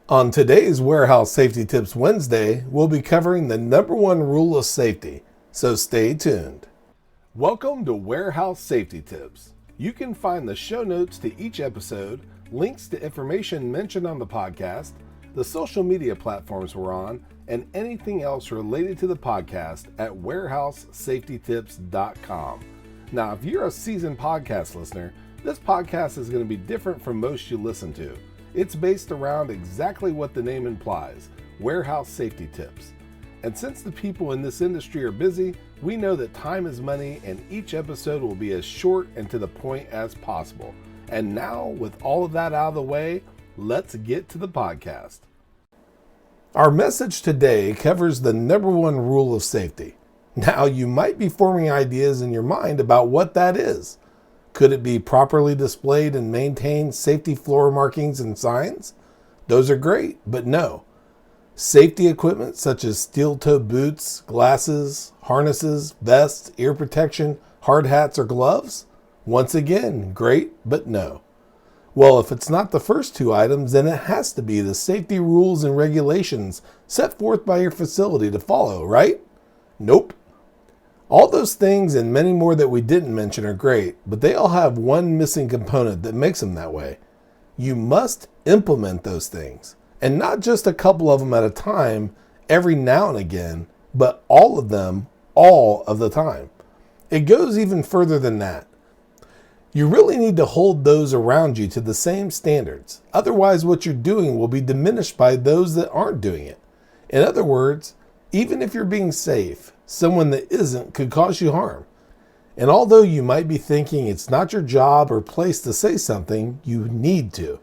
On today's Warehouse Safety Tips Wednesday, we'll be covering the number one rule of safety, so stay tuned. Welcome to Warehouse Safety Tips. You can find the show notes to each episode, links to information mentioned on the podcast, the social media platforms we're on, and anything else related to the podcast at warehousesafetytips.com. Now, if you're a seasoned podcast listener, this podcast is going to be different from most you listen to. It's based around exactly what the name implies, warehouse safety tips. And since the people in this industry are busy, we know that time is money and each episode will be as short and to the point as possible. And now, with all of that out of the way, let's get to the podcast. Our message today covers the number one rule of safety. Now, you might be forming ideas in your mind about what that is. Could it be properly displayed and maintained safety floor markings and signs? Those are great, but no. Safety equipment such as steel-toe boots, glasses, harnesses, vests, ear protection, hard hats, or gloves? Once again, great, but no. Well, if it's not the first two items, then it has to be the safety rules and regulations set forth by your facility to follow, right? Nope. All those things and many more that we didn't mention are great, but they all have one missing component that makes them that way. You must implement those things, and not just a couple of them at a time every now and again, but all of them all of the time. It goes even further than that. You really need to hold those around you to the same standards. Otherwise, what you're doing will be diminished by those that aren't doing it. In other words, even if you're being safe, someone that isn't could cause you harm. And although you might be thinking it's not your job or place to say something, you need to.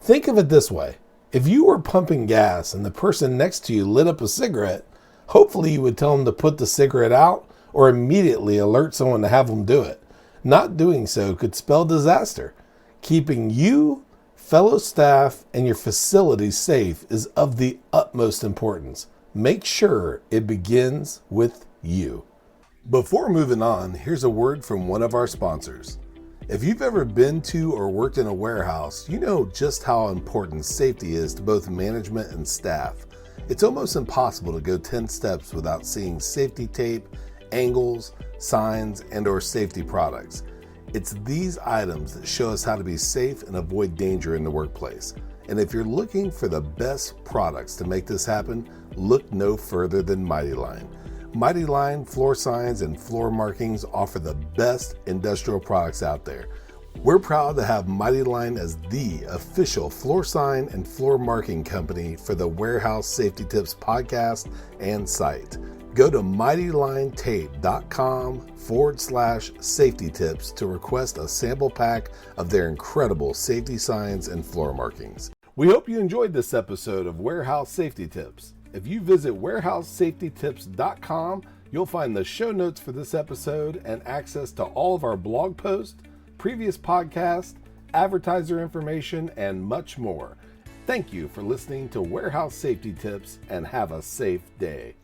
Think of it this way. If you were pumping gas and the person next to you lit up a cigarette, hopefully you would tell them to put the cigarette out or immediately alert someone to have them do it. Not doing so could spell disaster. Keeping you, fellow staff, and your facility safe is of the utmost importance. Make sure it begins with you. Before moving on, here's a word from one of our sponsors. If you've ever been to or worked in a warehouse, you know just how important safety is to both management and staff. It's almost impossible to go 10 steps without seeing safety tape, angles, signs, and/or safety products. It's these items that show us how to be safe and avoid danger in the workplace. And if you're looking for the best products to make this happen, look no further than Mighty Line. Mighty Line floor signs and floor markings offer the best industrial products out there. We're proud to have Mighty Line as the official floor sign and floor marking company for the Warehouse Safety Tips podcast and site. Go to mightylinetape.com/safety tips to request a sample pack of their incredible safety signs and floor markings. We hope you enjoyed this episode of Warehouse Safety Tips. If you visit warehousesafetytips.com, you'll find the show notes for this episode and access to all of our blog posts, previous podcasts, advertiser information, and much more. Thank you for listening to Warehouse Safety Tips and have a safe day.